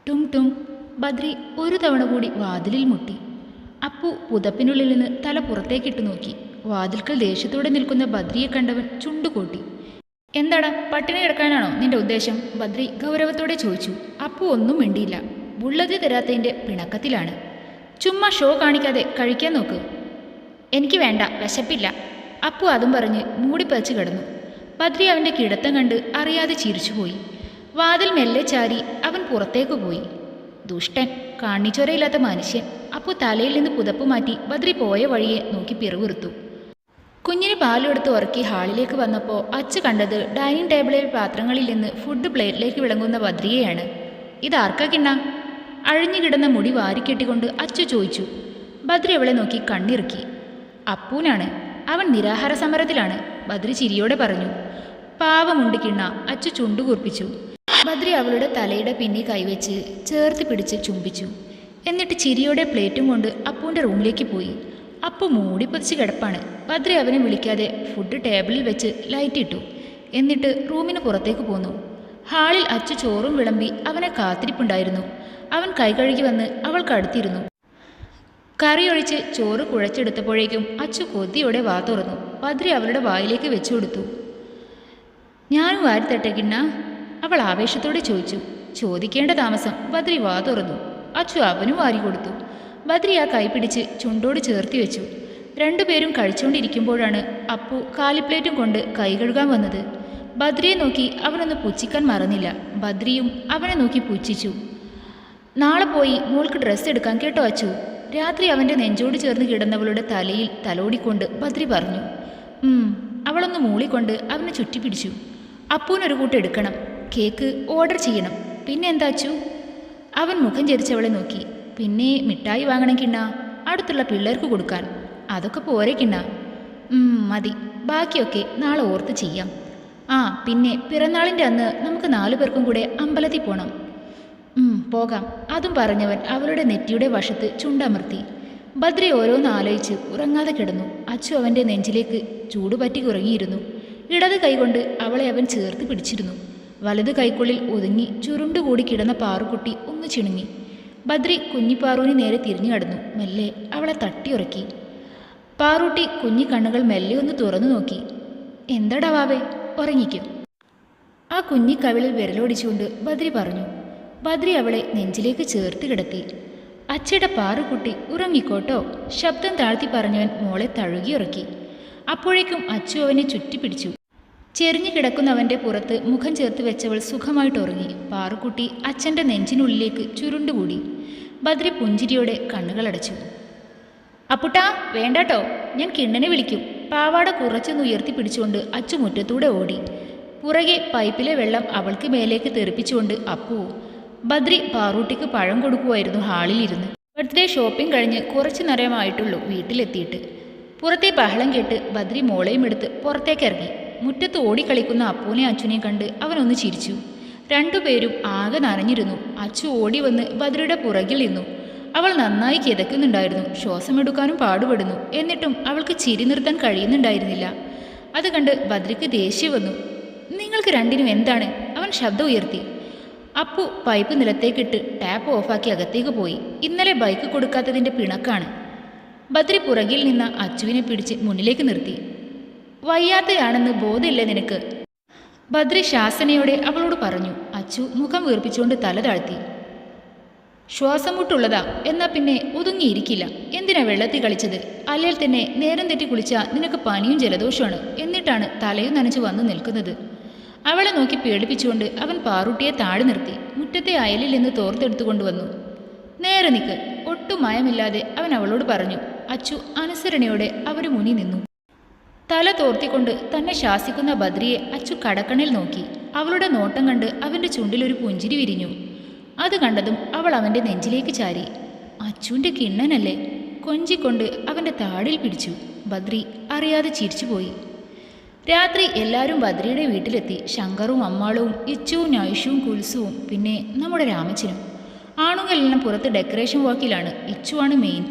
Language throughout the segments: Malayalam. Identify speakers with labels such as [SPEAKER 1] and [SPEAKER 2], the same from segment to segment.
[SPEAKER 1] ടും ടും. ബദ്രി ഒരു തവണ കൂടി വാതിലിൽ മുട്ടി. അപ്പു പുതപ്പിനുള്ളിൽ നിന്ന് തല പുറത്തേക്കിട്ട് നോക്കി. വാതിൽക്കൽ ദേഷ്യത്തോടെ നിൽക്കുന്ന ബദ്രിയെ കണ്ടവൻ ചുണ്ടുകൂട്ടി. എന്താടാ, പട്ടിണി കിടക്കാനാണോ നിന്റെ ഉദ്ദേശം? ബദ്രി ഗൗരവത്തോടെ ചോദിച്ചു. അപ്പു ഒന്നും മിണ്ടിയില്ല. ബുള്ളറ്റ് തരാത്തതിൻ്റെ പിണക്കത്തിലാണ്. ചുമ്മാ ഷോ കാണിക്കാതെ കഴിക്കാൻ നോക്ക്. എനിക്ക് വേണ്ട, വിശപ്പില്ല. അപ്പു അതും പറഞ്ഞ് മൂടിപ്പറിച്ച് കിടന്നു. ബദ്രി അവൻ്റെ കിടത്തം കണ്ട് അറിയാതെ ചിരിച്ചുപോയി. വാതിൽ മെല്ലെ ചാരി അവൻ പുറത്തേക്ക് പോയി. ദുഷ്ടൻ, കാണിച്ചൊരയില്ലാത്ത മനുഷ്യൻ. അപ്പു തലയിൽ നിന്ന് പുതപ്പ് മാറ്റി ബദ്രി പോയ വഴിയെ നോക്കി പിറുവിറുത്തു. കുഞ്ഞിന് പാലെടുത്ത് ഉറക്കി ഹാളിലേക്ക് വന്നപ്പോൾ അച്ചു കണ്ടത് ഡൈനിങ് ടേബിളിൽ പാത്രങ്ങളിൽ നിന്ന് ഫുഡ് പ്ലേറ്റിലേക്ക് വിളങ്ങുന്ന ബദ്രിയെയാണ്. ഇതാർക്കാ കിണ്ണ? അഴിഞ്ഞുകിടന്ന മുടി വാരിക്കെട്ടിക്കൊണ്ട് അച്ചു ചോദിച്ചു. ബദ്രി അവളെ നോക്കി കണ്ണിറുക്കി. അപ്പൂനാണ്, അവൻ നിരാഹാര സമരത്തിലാണ്. ബദ്രി ചിരിയോടെ പറഞ്ഞു. പാവമുണ്ട് കിണ്ണ. അച്ചു ചുണ്ടുകൂർപ്പിച്ചു. ബദ്രി അവളുടെ തലയുടെ പിന്നി കൈവച്ച് ചേർത്ത് പിടിച്ച് ചുംബിച്ചു. എന്നിട്ട് ചിരിയോടെ പ്ലേറ്റും കൊണ്ട് അപ്പൂൻ്റെ റൂമിലേക്ക് പോയി. അപ്പു മൂടിപ്പൊതിച്ച് കിടപ്പാണ്. ബദ്രി അവനെ വിളിക്കാതെ ഫുഡ് ടേബിളിൽ വെച്ച് ലൈറ്റ് ഇട്ടു. എന്നിട്ട് റൂമിന് പുറത്തേക്ക് പോന്നു. ഹാളിൽ അച്ചു ചോറും വിളമ്പി അവനെ കാത്തിരിപ്പുണ്ടായിരുന്നു. അവൻ കൈ കഴുകി വന്ന് അവൾക്കടുത്തിരുന്നു. കറിയൊഴിച്ച് ചോറ് കുഴച്ചെടുത്തപ്പോഴേക്കും അച്ചു കൊതിയോടെ വാ തുറന്നു. ബദ്രി അവളുടെ വായിലേക്ക് വെച്ചു കൊടുത്തു. ഞാനും വാരിത്തട്ടെ കിണ്ണ? അവൾ ആവേശത്തോടെ ചോദിച്ചു. ചോദിക്കേണ്ട താമസം. ബദ്രി വാ തുറന്നു. അച്ചു അവനും വാരി കൊടുത്തു. ബദ്രി ആ കൈ പിടിച്ച് ചുണ്ടോട് ചേർത്തി വെച്ചു. രണ്ടുപേരും കഴിച്ചുകൊണ്ടിരിക്കുമ്പോഴാണ് അപ്പു കാലിപ്ലേറ്റും കൊണ്ട് കൈ കഴുകാൻ വന്നത്. ബദ്രിയെ നോക്കി അവനൊന്ന് പുച്ഛിക്കാൻ മറന്നില്ല. ബദ്രിയും അവനെ നോക്കി പുച്ഛിച്ചു. നാളെ പോയി മോൾക്ക് ഡ്രസ്സ് എടുക്കാൻ കേട്ടോ അച്ചു? രാത്രി അവൻ്റെ നെഞ്ചോട് ചേർന്ന് കിടന്നവളുടെ തലയിൽ തലോടിക്കൊണ്ട് ബദ്രി പറഞ്ഞു. അവളൊന്ന് മൂളിക്കൊണ്ട് അവനെ ചുറ്റിപ്പിടിച്ചു. അപ്പൂനൊരു കൂട്ട് എടുക്കണം. കേക്ക് ഓർഡർ ചെയ്യണം. പിന്നെ എന്താ അച്ചു? അവൻ മുഖം ചരിച്ചവളെ നോക്കി. പിന്നെ മിഠായി വാങ്ങണം കിണ്ണ, അടുത്തുള്ള പിള്ളേർക്ക് കൊടുക്കാൻ. അതൊക്കെ പോരെ കിണ്ണ? മതി, ബാക്കിയൊക്കെ നാളെ ഓർത്ത് ചെയ്യാം. പിന്നെ പിറന്നാളിൻ്റെ അന്ന് നമുക്ക് 4 പേർക്കും കൂടെ അമ്പലത്തിൽ പോകണം. പോകാം. അതും പറഞ്ഞവൻ അവളുടെ നെറ്റിയുടെ വശത്ത് ചുണ്ടമർത്തി. ബദ്രി ഓരോന്ന് ആലോചിച്ച് ഉറങ്ങാതെ കിടന്നു. അച്ചു അവൻ്റെ നെഞ്ചിലേക്ക് ചൂടുപറ്റി ഉറങ്ങിയിരുന്നു. ഇടത് കൈകൊണ്ട് അവളെ അവൻ ചേർത്ത് പിടിച്ചിരുന്നു. വലത് കൈക്കുള്ളിൽ ഒതുങ്ങി ചുരുണ്ടുകൂടി കിടന്ന പാറുക്കുട്ടി ഒന്ന് ചിണുങ്ങി. ബദ്രി കുഞ്ഞിപ്പാറുവിന് നേരെ തിരിഞ്ഞു കടന്നു. മെല്ലെ അവളെ തട്ടിയുറക്കി. പാറൂട്ടി കുഞ്ഞി കണ്ണുകൾ മെല്ലെ ഒന്ന് തുറന്നു നോക്കി. എന്താടാ വാവേ, ഉറങ്ങിക്കും? ആ കുഞ്ഞി കവിളിൽ വിരലോടിച്ചുകൊണ്ട് ബദ്രി പറഞ്ഞു. ബദ്രി അവളെ നെഞ്ചിലേക്ക് ചേർത്ത് കിടത്തി. അച്ചയുടെ പാറുക്കുട്ടി ഉറങ്ങിക്കോട്ടോ, ശബ്ദം താഴ്ത്തി പറഞ്ഞവൻ മോളെ തഴുകിയുറക്കി. അപ്പോഴേക്കും അച്ചു അവനെ ചുറ്റിപ്പിടിച്ചു. ചെരിഞ്ഞു കിടക്കുന്നവൻ്റെ പുറത്ത് മുഖം ചേർത്ത് വെച്ചവൾ സുഖമായിട്ട് ഉറങ്ങി. പാറുക്കുട്ടി അച്ഛൻ്റെ നെഞ്ചിനുള്ളിലേക്ക് ചുരുണ്ടുകൂടി. ബദ്രി പുഞ്ചിരിയോടെ കണ്ണുകളടച്ചു. അപ്പുട്ടാ, വേണ്ടാട്ടോ, ഞാൻ കിണ്ണനെ വിളിക്കും. പാവാട കുറച്ചൊന്ന് ഉയർത്തി പിടിച്ചുകൊണ്ട് അച്ചു മുറ്റത്തൂടെ ഓടി. പുറകെ പൈപ്പിലെ വെള്ളം അവൾക്ക് മേലേക്ക് തെറിപ്പിച്ചുകൊണ്ട് അപ്പു. ബദ്രി പാറൂട്ടിക്ക് പഴം കൊടുക്കുമായിരുന്നു ഹാളിലിരുന്ന്. ബർത്ത്ഡേ ഷോപ്പിംഗ് കഴിഞ്ഞ് കുറച്ചു നേരമായിട്ടുള്ളൂ വീട്ടിലെത്തിയിട്ട്. പുറത്തെ ബഹളം കേട്ട് ബദ്രി മോളെയും എടുത്ത് പുറത്തേക്കിറങ്ങി. മുറ്റത്ത് ഓടിക്കളിക്കുന്ന അപ്പൂനെ അച്ചുനെയും കണ്ട് അവനൊന്ന് ചിരിച്ചു. രണ്ടുപേരും ആകെ നനഞ്ഞിരുന്നു. അച്ചു ഓടി വന്ന് ബദ്രിയുടെ പുറകിൽ നിന്നു. അവൾ നന്നായി കിതയ്ക്കുന്നുണ്ടായിരുന്നു. ശ്വാസമെടുക്കാനും പാടുപെടുന്നു. എന്നിട്ടും അവൾക്ക് ചിരി നിർത്താൻ കഴിയുന്നുണ്ടായിരുന്നില്ല. അത് കണ്ട് ബദ്രിക്ക് ദേഷ്യം വന്നു. നിങ്ങൾക്ക് രണ്ടിനും എന്താണ്? അവൻ ശബ്ദം ഉയർത്തി. അപ്പു പൈപ്പ് നിലത്തേക്കിട്ട് ടാപ്പ് ഓഫാക്കി അകത്തേക്ക് പോയി. ഇന്നലെ ബൈക്ക് കൊടുക്കാത്തതിൻ്റെ പിണക്കാണ്. ബദ്രി പുറകിൽ നിന്ന അച്ചുവിനെ പിടിച്ച് മുന്നിലേക്ക് നിർത്തി. വയ്യാത്തയാണെന്ന് ബോധമില്ലേ നിനക്ക്? ബദ്രി ശാസനയോടെ അവളോട് പറഞ്ഞു. അച്ചു മുഖം വീർപ്പിച്ചുകൊണ്ട് തല താഴ്ത്തി. ശ്വാസം മുട്ടുള്ളതാ, എന്നാ പിന്നെ ഒതുങ്ങിയിരിക്കില്ല. എന്തിനാ വെള്ളത്തിൽ കളിച്ചത്? അല്ലെങ്കിൽ തന്നെ നേരം തെറ്റി കുളിച്ചാൽ നിനക്ക് പനിയും ജലദോഷമാണ്. എന്നിട്ടാണ് തലയും നനച്ച് വന്നു നിൽക്കുന്നത്. അവളെ നോക്കി പേടിപ്പിച്ചുകൊണ്ട് അവൻ പാറൂട്ടിയെ താഴെ നിർത്തി. മുറ്റത്തെ അയലിൽ നിന്ന് തോർത്തെടുത്തുകൊണ്ടുവന്നു. നേരെ നിൽക്ക്, ഒട്ടും മയമില്ലാതെ അവൻ അവളോട് പറഞ്ഞു. അച്ചു അനുസരണയോടെ അവന് മുന്നിൽ നിന്നു. തല തോർത്തിക്കൊണ്ട് തന്നെ ശാസിക്കുന്ന ബദ്രിയെ അച്ചു കടക്കണ്ണിൽ നോക്കി. അവളുടെ നോട്ടം കണ്ട് അവൻ്റെ ചുണ്ടിലൊരു പുഞ്ചിരി വിരിഞ്ഞു. അത് കണ്ടതും അവൾ അവൻ്റെ നെഞ്ചിലേക്ക് ചാരി. അച്ചുവിൻ്റെ കിണ്ണനല്ലേ? കൊഞ്ചിക്കൊണ്ട് അവൻ്റെ താടിൽ പിടിച്ചു. ബദ്രി അറിയാതെ ചിരിച്ചുപോയി. രാത്രി എല്ലാവരും ബദ്രിയുടെ വീട്ടിലെത്തി. ശങ്കറും അമ്മാളും ഇച്ചുവും നൈഷുവും കുൽസുവും പിന്നെ നമ്മുടെ രാമച്ചനും. ആണുങ്ങളെല്ലാം പുറത്ത് ഡെക്കറേഷൻ വർക്കിലാണ്. ഇച്ചുവാണ് മെയിൻ.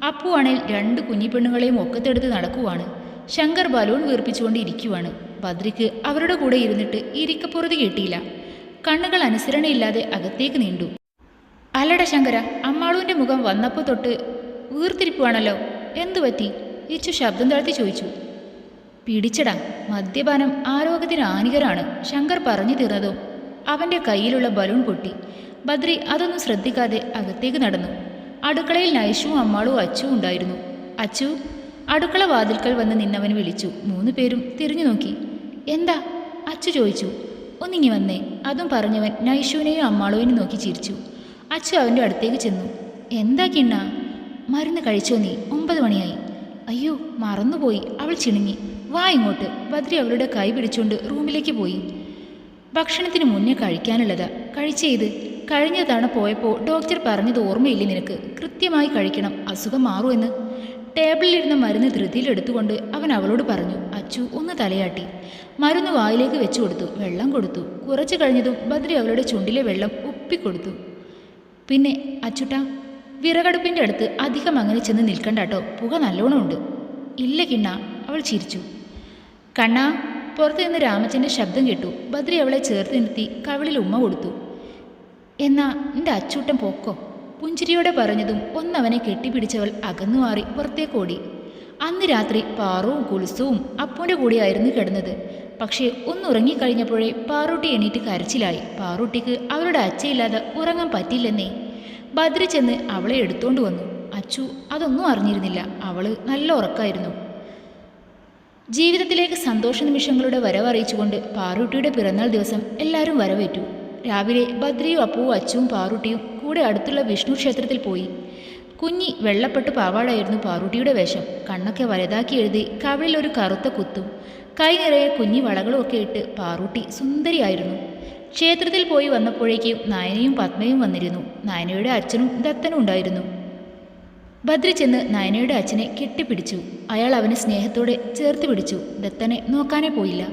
[SPEAKER 1] അപ്പുവാണെങ്കിൽ 2 കുഞ്ഞിപ്പെണ്ണുങ്ങളെയും ഒക്കത്തെടുത്ത് നടക്കുവാണ്. ശങ്കർ ബലൂൺ വീർപ്പിച്ചുകൊണ്ട് ഇരിക്കുവാണ്. ബദ്രിക്ക് അവരുടെ കൂടെ ഇരുന്നിട്ട് ഇരിക്കപ്പുറത്ത് കിട്ടിയില്ല. കണ്ണുകൾ അനുസരണയില്ലാതെ അകത്തേക്ക് നീണ്ടു. അല്ലട ശങ്കര, അമ്മാളുവിൻ്റെ മുഖം വന്നപ്പോൾ തൊട്ട് വീർത്തിരിപ്പുവാണല്ലോ, എന്തു പറ്റി? ഇച്ചു ശബ്ദം താഴ്ത്തി ചോദിച്ചു. പിടിച്ചടാ, മദ്യപാനം ആരോഗ്യത്തിന് ഹാനികരാണ്. ശങ്കർ പറഞ്ഞു തീർന്നതും അവൻ്റെ കയ്യിലുള്ള ബലൂൺ പൊട്ടി. ബദ്രി അതൊന്നും ശ്രദ്ധിക്കാതെ അകത്തേക്ക് നടന്നു. അടുക്കളയിൽ നൈഷുവും അമ്മാളും അച്ചുവും ഉണ്ടായിരുന്നു. അച്ചു അടുക്കള വാതിൽക്കൽ വന്ന് നിന്നവൻ വിളിച്ചു. 3 പേരും തിരിഞ്ഞു നോക്കി. എന്താ? അച്ചു ചോദിച്ചു. ഒന്നിങ്ങി വന്നേ. അതും പറഞ്ഞവൻ നൈഷുവിനെയും അമ്മാളുവിനെയും നോക്കി ചിരിച്ചു. അച്ചു അവൻ്റെ അടുത്തേക്ക് ചെന്നു. എന്താ കിണ്ണ? മരുന്ന് കഴിച്ചോ നീ? 9 മണിയായി. അയ്യോ മറന്നുപോയി. അവൾ ചിണുങ്ങി. വാ ഇങ്ങോട്ട്. ബദ്രി അവളുടെ കൈ പിടിച്ചുകൊണ്ട് റൂമിലേക്ക് പോയി. ഭക്ഷണത്തിന് മുന്നേ കഴിക്കാനുള്ളതാ. കഴിച്ചേത്? കഴിഞ്ഞ തവണ പോയപ്പോൾ ഡോക്ടർ പറഞ്ഞത് ഓർമ്മയില്ലേ നിനക്ക്? കൃത്യമായി കഴിക്കണം, അസുഖം മാറുമെന്ന്. ടേബിളിലിരുന്ന മരുന്ന് ധൃതിയിലെടുത്തുകൊണ്ട് അവൻ അവളോട് പറഞ്ഞു. അച്ചു ഒന്ന് തലയാട്ടി. മരുന്ന് വായിലേക്ക് വെച്ചു കൊടുത്തു. വെള്ളം കൊടുത്തു. കുറച്ചു കഴിഞ്ഞതും ബദ്രി അവളുടെ ചുണ്ടിലെ വെള്ളം ഉപ്പിക്കൊടുത്തു. പിന്നെ അച്ചുട്ടാ, വിറകടുപ്പിൻ്റെ അടുത്ത് അധികം അങ്ങനെ ചെന്ന് നിൽക്കണ്ടാട്ടോ, പുക നല്ലോണമുണ്ട്. ഇല്ല കിണ്ണ, അവൾ ചിരിച്ചു. കണ്ണാ, പുറത്തു നിന്ന് രാമച്ചൻ്റെ ശബ്ദം കേട്ടു. ബദ്രി അവളെ ചേർത്ത് നിർത്തി കവിളിൽ ഉമ്മ കൊടുത്തു. എന്നാ എൻ്റെ അച്ചൂട്ടൻ പോക്കോ, പുഞ്ചിരിയോടെ പറഞ്ഞതും ഒന്നവനെ കെട്ടിപ്പിടിച്ചവൾ അകന്നു മാറി പുറത്തേക്കോടി. അന്ന് രാത്രി പാറുവും കുലുസവും അപ്പൂൻ്റെ കൂടെയായിരുന്നു കിടന്നത്. പക്ഷേ ഒന്നുറങ്ങിക്കഴിഞ്ഞപ്പോഴേ പാറൂട്ടി എണീറ്റ് കരച്ചിലായി. പാറൂട്ടിക്ക് അവളുടെ അച്ഛയില്ലാതെ ഉറങ്ങാൻ പറ്റില്ലെന്നേ. ബദ്രി ചെന്ന് അവളെ എടുത്തോണ്ട് വന്നു. അച്ചു അതൊന്നും അറിഞ്ഞിരുന്നില്ല. അവള് നല്ല ഉറക്കായിരുന്നു. ജീവിതത്തിലേക്ക് സന്തോഷ നിമിഷങ്ങളുടെ വരവറിയിച്ചുകൊണ്ട് പാറൂട്ടിയുടെ പിറന്നാൾ ദിവസം എല്ലാവരും വരവേറ്റു. രാവിലെ ബദ്രിയും അപ്പുവും അച്ചുവും പാറൂട്ടിയും കൂടെ അടുത്തുള്ള വിഷ്ണു ക്ഷേത്രത്തിൽ പോയി. കുഞ്ഞി വെള്ളപ്പെട്ട് പാവാടായിരുന്നു പാറൂട്ടിയുടെ വേഷം. കണ്ണൊക്കെ വലുതാക്കി എഴുതി കവിളിൽ ഒരു കറുത്ത കുത്തും കൈ നിറയെ കുഞ്ഞി വളകളും ഒക്കെ ഇട്ട് പാറൂട്ടി സുന്ദരിയായിരുന്നു. ക്ഷേത്രത്തിൽ പോയി വന്നപ്പോഴേക്കും നയനയും പത്മയും വന്നിരുന്നു. നയനയുടെ അച്ഛനും ദത്തനും ഉണ്ടായിരുന്നു. ബദ്രി ചെന്ന് നയനയുടെ അച്ഛനെ കെട്ടിപ്പിടിച്ചു. അയാൾ അവനെ സ്നേഹത്തോടെ ചേർത്ത് പിടിച്ചു. ദത്തനെ നോക്കാനേ പോയില്ല.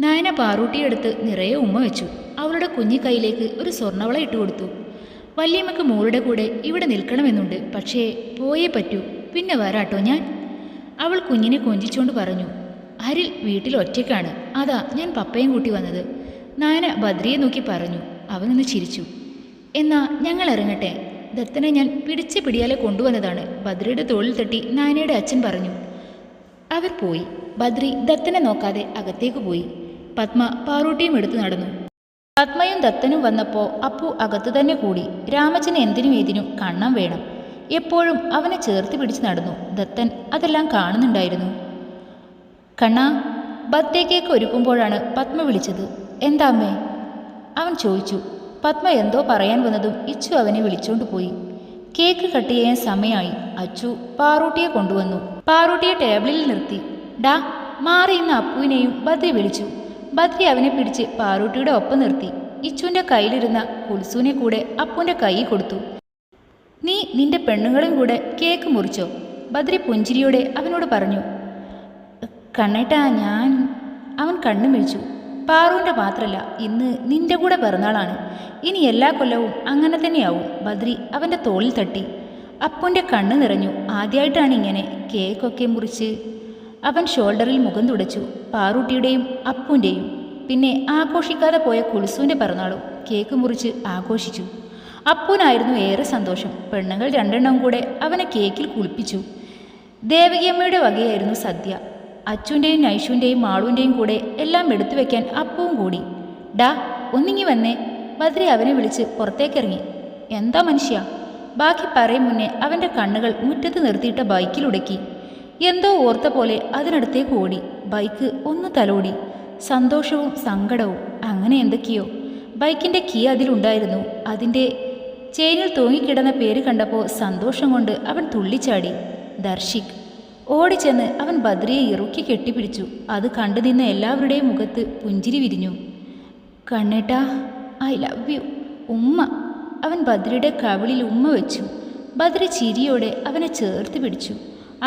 [SPEAKER 1] നയന പാറൂട്ടിയെടുത്ത് നിറയെ ഉമ്മ വെച്ചു. അവളുടെ കുഞ്ഞി കൈയിലേക്ക് ഒരു സ്വർണ്ണവള ഇട്ടുകൊടുത്തു. വല്യമ്മക്ക് മോളുടെ കൂടെ ഇവിടെ നിൽക്കണമെന്നുണ്ട്, പക്ഷേ പോയേ പറ്റൂ, പിന്നെ വരാട്ടോ ഞാൻ, അവൾ കുഞ്ഞിനെ കൊഞ്ചിച്ചുകൊണ്ട് പറഞ്ഞു. അരിൽ വീട്ടിൽ ഒറ്റയ്ക്കാണ്, അതാ ഞാൻ പപ്പയും കൂട്ടി വന്നത്, നയന ബദ്രിയെ നോക്കി പറഞ്ഞു. അവനൊന്ന് ചിരിച്ചു. എന്നാ ഞങ്ങൾ ഇറങ്ങട്ടെ, ദത്തനെ ഞാൻ പിടിച്ച പിടിയാലെ കൊണ്ടുവന്നതാണ്, ബദ്രിയുടെ തോളിൽ തട്ടി നയനയുടെ അച്ഛൻ പറഞ്ഞു. അവർ പോയി. ബദ്രി ദത്തനെ നോക്കാതെ അകത്തേക്ക് പോയി. പത്മ പാറൂട്ടിയും എടുത്തു നടന്നു. പത്മയും ദത്തനും വന്നപ്പോൾ അപ്പു അകത്തു തന്നെ കൂടി. രാമച്ചന് എന്തിനും ഏതിനും കണ്ണം വേണം. എപ്പോഴും അവനെ ചേർത്ത് പിടിച്ച് നടന്നു. ദത്തൻ അതെല്ലാം കാണുന്നുണ്ടായിരുന്നു. കണ്ണാ, ബർത്ത്ഡേ കേക്ക് ഒരുക്കുമ്പോഴാണ് പത്മ വിളിച്ചത്. എന്താ അമ്മേ? അവൻ ചോദിച്ചു. പത്മ എന്തോ പറയാൻ വന്നതും ഇച്ചു അവനെ വിളിച്ചോണ്ട് പോയി. കേക്ക് കട്ട് ചെയ്യാൻ സമയമായി. അച്ചു പാറൂട്ടിയെ കൊണ്ടുവന്നു. പാറൂട്ടിയെ ടേബിളിൽ നിർത്തി. ഡാ മാറി ഇന്ന് അപ്പുവിനെയും ബദ്രി വിളിച്ചു. ബദ്രി അവനെ പിടിച്ച് പാറൂട്ടിയുടെ ഒപ്പം നിർത്തി. ഇച്ചുവിൻ്റെ കയ്യിലിരുന്ന കുൽസുവിനെ കൂടെ അപ്പുവിൻ്റെ കൈ കൊടുത്തു. നീ നിന്റെ പെണ്ണുങ്ങളും കൂടെ കേക്ക് മുറിച്ചോ? ബദ്രി പുഞ്ചിരിയോടെ അവനോട് പറഞ്ഞു. കണ്ണേട്ടാ ഞാൻ, അവൻ കണ്ണു മിഴിച്ചു. പാറുവിൻ്റെ മാത്രമല്ല, ഇന്ന് നിന്റെ കൂടെ പിറന്നാളാണ്, ഇനി എല്ലാ കൊല്ലവും അങ്ങനെ തന്നെയാവും. ബദ്രി അവൻ്റെ തോളിൽ തട്ടി. അപ്പുവിൻ്റെ കണ്ണ് നിറഞ്ഞു. ആദ്യമായിട്ടാണ് ഇങ്ങനെ കേക്കൊക്കെ മുറിച്ച്. അവൻ ഷോൾഡറിൽ മുഖം തുടച്ചു. പാറൂട്ടിയുടെയും അപ്പുവിൻ്റെയും. പിന്നെ ആഘോഷിക്കാതെ പോയ കുൽസുവിൻ്റെ പിറന്നാളും കേക്ക് മുറിച്ച് ആഘോഷിച്ചു. അപ്പുവിനായിരുന്നു ഏറെ സന്തോഷം. പെണ്ണുങ്ങൾ 2 എണ്ണം കൂടെ അവനെ കേക്കിൽ കുളിപ്പിച്ചു. ദേവകിയമ്മയുടെ വകയായിരുന്നു സദ്യ. അച്ചുവിൻ്റെയും നൈഷുവിൻ്റെയും മാളുവിൻ്റെയും കൂടെ എല്ലാം എടുത്തു വയ്ക്കാൻ അപ്പവും കൂടി. ഡാ ഒന്നിങ്ങി വന്നേ, ബദ്രി അവനെ വിളിച്ച് പുറത്തേക്കിറങ്ങി. എന്താ മനുഷ്യ? ബാക്കി പറയും മുന്നേ അവൻ്റെ കണ്ണുകൾ മുറ്റത്ത് നിർത്തിയിട്ട ബൈക്കിലുടക്കി. എന്തോ ഓർത്ത പോലെ അതിനടുത്തേക്ക് ഓടി. ബൈക്ക് ഒന്ന് തലോടി. സന്തോഷവും സങ്കടവും അങ്ങനെ എന്തൊക്കെയോ. ബൈക്കിൻ്റെ കീ അതിലുണ്ടായിരുന്നു. അതിൻ്റെ ചെയിനിൽ തൂങ്ങിക്കിടന്ന പേര് കണ്ടപ്പോൾ സന്തോഷം കൊണ്ട് അവൻ തുള്ളിച്ചാടി. ദർശിക്. ഓടിച്ചെന്ന് അവൻ ബദ്രിയെ ഇറുക്കി കെട്ടിപ്പിടിച്ചു. അത് കണ്ടു നിന്ന എല്ലാവരുടെയും മുഖത്ത് പുഞ്ചിരി വിരിഞ്ഞു. കണ്ണേട്ടാ, ഐ ലവ് യു ഉമ്മ. അവൻ ബദ്രിയുടെ കവിളിൽ ഉമ്മ വെച്ചു. ബദ്രി ചിരിയോടെ അവനെ ചേർത്ത് പിടിച്ചു.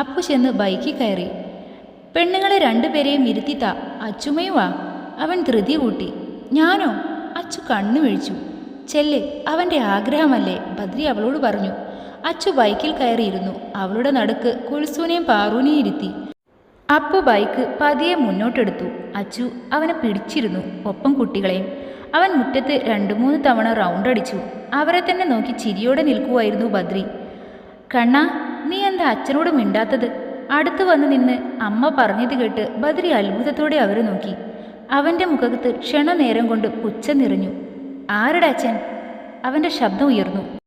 [SPEAKER 1] അപ്പു ചെന്ന് ബൈക്കിൽ കയറി. പെണ്ണുങ്ങളെ 2 പേരെയും ഇരുത്തിത്താ, അച്ചുമ്മയും വാ. അവൻ ധൃതി കൂട്ടി. ഞാനോ? അച്ചു കണ്ണു വീഴിച്ചു. ചെല്ല്, അവൻ്റെ ആഗ്രഹമല്ലേ, ബദ്രി അവളോട് പറഞ്ഞു. അച്ചു ബൈക്കിൽ കയറിയിരുന്നു. അവളുടെ നടുക്ക് കുൽസുവിനെയും പാറുവിനെയും ഇരുത്തി. അപ്പു ബൈക്ക് പതിയെ മുന്നോട്ടെടുത്തു. അച്ചു അവനെ പിടിച്ചിരുന്നു, ഒപ്പം കുട്ടികളെയും. അവൻ മുറ്റത്ത് 2-3 തവണ റൗണ്ട് അടിച്ചു. അവരെ തന്നെ നോക്കി ചിരിയോടെ നിൽക്കുമായിരുന്നു ബദ്രി. കണ്ണാ, നീ എന്താ അച്ഛനോട് മിണ്ടാത്തത്? അടുത്തു വന്ന് നിന്ന് അമ്മ പറഞ്ഞത് കേട്ട് ബദ്രി അത്ഭുതത്തോടെ അവരെ നോക്കി. അവൻ്റെ മുഖത്ത് ക്ഷണനേരം കൊണ്ട് പുച്ഛം നിറഞ്ഞു. ആരുടെ അച്ഛൻ? അവൻ്റെ ശബ്ദം ഉയർന്നു.